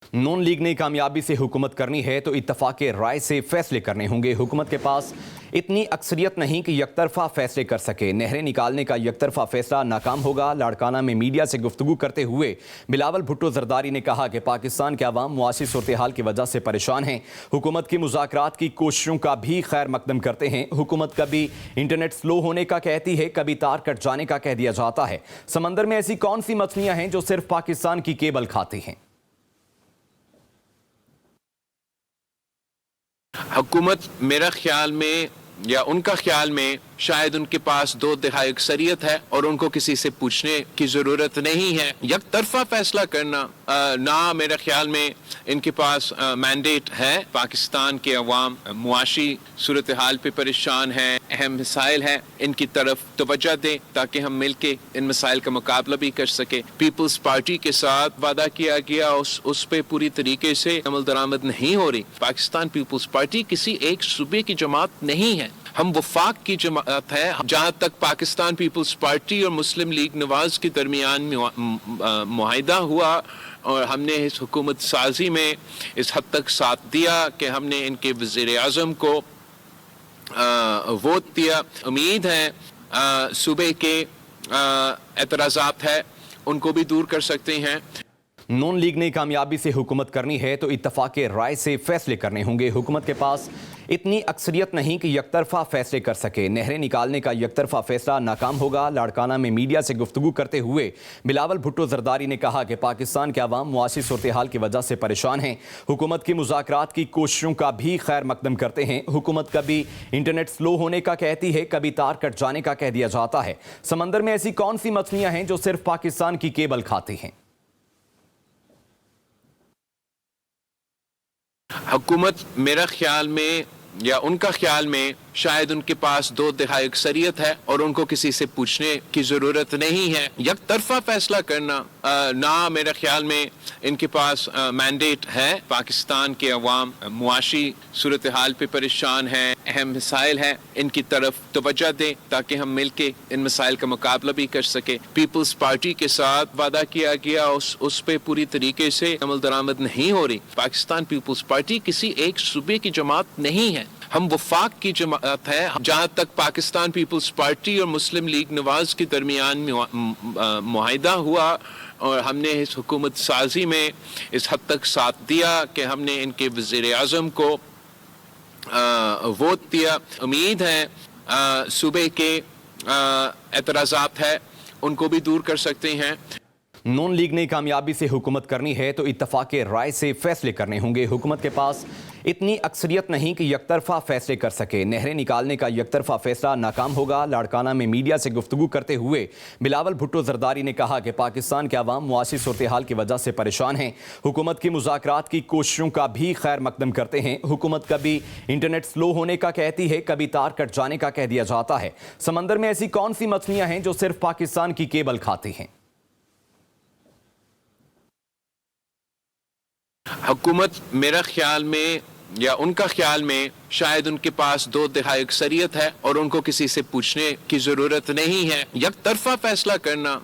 نون league نے کامیابی سے حکومت کرنی ہے تو اتفاق رائے سے فیصلے کرنے ہوں گے۔ حکومت کے پاس اتنی اکثریت نہیں کہ یک طرفہ فیصلے کر سکے۔ نہریں نکالنے کا یک طرفہ فیصلہ ناکام ہوگا۔ لاڑکانہ میں میڈیا سے گفتگو کرتے ہوئے بلاول بھٹو زرداری نے کہا کہ پاکستان کے عوام معاشی صورتحال کی وجہ سے پریشان ہیں۔ حکومت کی مذاکرات کی کوششوں کا بھی خیر مقدم کرتے ہیں۔ حکومت کبھی انٹرنیٹ سلو ہونے کا کہتی ہے، کبھی تار کٹ جانے کا کہہ دیا جاتا ہے۔ سمندر میں ایسی کون سی مچھلیاں ہیں جو صرف پاکستان کی کیبل کھاتی ہیں؟ حکومت میرا خیال میں یا ان کا خیال میں شاید ان کے پاس 2/3 اکثریت ہے اور ان کو کسی سے پوچھنے کی ضرورت نہیں ہے۔ یک طرفہ فیصلہ کرنا نہ میرے خیال میں ان کے پاس مینڈیٹ ہے۔ پاکستان کے عوام معاشی صورتحال پہ پریشان ہیں، اہم مسائل ہیں، ان کی طرف توجہ دیں تاکہ ہم مل کے ان مسائل کا مقابلہ بھی کر سکیں۔ پیپلز پارٹی کے ساتھ وعدہ کیا گیا اس پہ پوری طریقے سے عمل درآمد نہیں ہو رہی۔ پاکستان پیپلز پارٹی کسی ایک صوبے کی جماعت نہیں ہے، ہم وفاق کی جماعت ہے۔ جہاں تک پاکستان پیپلز پارٹی اور مسلم لیگ نواز کے درمیان معاہدہ ہوا اور ہم نے اس حکومت سازی میں اس حد تک ساتھ دیا کہ ہم نے ان کے وزیر اعظم کو ووٹ دیا۔ امید ہے صوبے کے اعتراضات ہیں ان کو بھی دور کر سکتے ہیں۔ نون لیگ نے کامیابی سے حکومت کرنی ہے تو اتفاق رائے سے فیصلے کرنے ہوں گے۔ حکومت کے پاس اتنی اکثریت نہیں کہ یک طرفہ فیصلے کر سکے۔ نہریں نکالنے کا یک طرفہ فیصلہ ناکام ہوگا۔ لاڑکانہ میں میڈیا سے گفتگو کرتے ہوئے بلاول بھٹو زرداری نے کہا کہ پاکستان کے عوام معاشی صورتحال کی وجہ سے پریشان ہیں۔ حکومت کی مذاکرات کی کوششوں کا بھی خیر مقدم کرتے ہیں۔ حکومت کبھی انٹرنیٹ سلو ہونے کا کہتی ہے، کبھی تار کٹ جانے کا کہہ دیا جاتا ہے۔ سمندر میں ایسی کون سی مچھلیاں ہیں جو صرف پاکستان کی کیبل کھاتی ہیں؟ حکومت میرا خیال میں یا ان کا خیال میں شاید ان کے پاس 2/3 اکثریت ہے اور ان کو کسی سے پوچھنے کی ضرورت نہیں ہے۔ یک طرفہ فیصلہ کرنا نہ میرے خیال میں ان کے پاس مینڈیٹ ہے۔ پاکستان کے عوام معاشی صورتحال پہ پریشان ہیں، اہم مسائل ہیں، ان کی طرف توجہ دیں تاکہ ہم مل کے ان مسائل کا مقابلہ بھی کر سکیں۔ پیپلز پارٹی کے ساتھ وعدہ کیا گیا اس پہ پوری طریقے سے عمل درآمد نہیں ہو رہی۔ پاکستان پیپلز پارٹی کسی ایک صوبے کی جماعت نہیں ہے، ہم وفاق کی جماعت ہے۔ جہاں تک پاکستان پیپلز پارٹی اور مسلم لیگ نواز کے درمیان معاہدہ ہوا اور ہم نے اس حکومت سازی میں اس حد تک ساتھ دیا کہ ہم نے ان کے وزیر اعظم کو ووٹ دیا۔ امید ہے صوبے کے اعتراضات ہیں ان کو بھی دور کر سکتے ہیں۔ نون لیگ نے کامیابی سے حکومت کرنی ہے تو اتفاق رائے سے فیصلے کرنے ہوں گے۔ حکومت کے پاس اتنی اکثریت نہیں کہ یک طرفہ فیصلے کر سکے۔ نہریں نکالنے کا یک طرفہ فیصلہ ناکام ہوگا۔ لاڑکانہ میں میڈیا سے گفتگو کرتے ہوئے بلاول بھٹو زرداری نے کہا کہ پاکستان کے عوام معاشی صورتحال کی وجہ سے پریشان ہیں۔ حکومت کی مذاکرات کی کوششوں کا بھی خیر مقدم کرتے ہیں۔ حکومت کبھی انٹرنیٹ سلو ہونے کا کہتی ہے، کبھی تار کٹ جانے کا کہہ دیا جاتا ہے۔ سمندر میں ایسی کون سی مچھلیاں ہیں جو صرف پاکستان کی کیبل کھاتی ہیں؟ حکومت میرا خیال میں یا ان کا خیال میں شاید ان کے پاس 2/3 اکثریت ہے اور ان کو کسی سے پوچھنے کی ضرورت نہیں ہے۔ یک طرفہ فیصلہ کرنا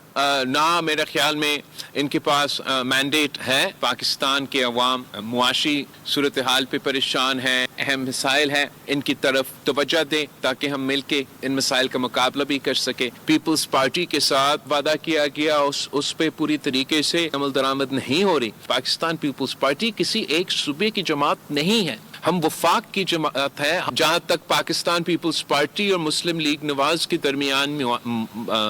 نہ میرے خیال میں ان کے پاس مینڈیٹ ہے۔ پاکستان کے عوام معاشی صورتحال پہ پریشان ہیں، اہم مسائل ہیں، ان کی طرف توجہ دیں تاکہ ہم مل کے ان مسائل کا مقابلہ بھی کر سکیں۔ پیپلز پارٹی کے ساتھ وعدہ کیا گیا اس پہ پوری طریقے سے عمل درآمد نہیں ہو رہی۔ پاکستان پیپلز پارٹی کسی ایک صوبے کی جماعت نہیں ہے، ہم وفاق کی جماعت ہے۔ جہاں تک پاکستان پیپلز پارٹی اور مسلم لیگ نواز کے درمیان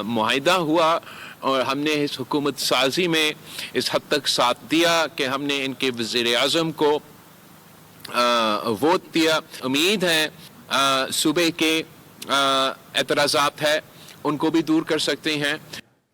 معاہدہ ہوا اور ہم نے اس حکومت سازی میں اس حد تک ساتھ دیا کہ ہم نے ان کے وزیر اعظم کو ووٹ دیا۔ امید ہے صوبے کے اعتراضات ہیں ان کو بھی دور کر سکتے ہیں۔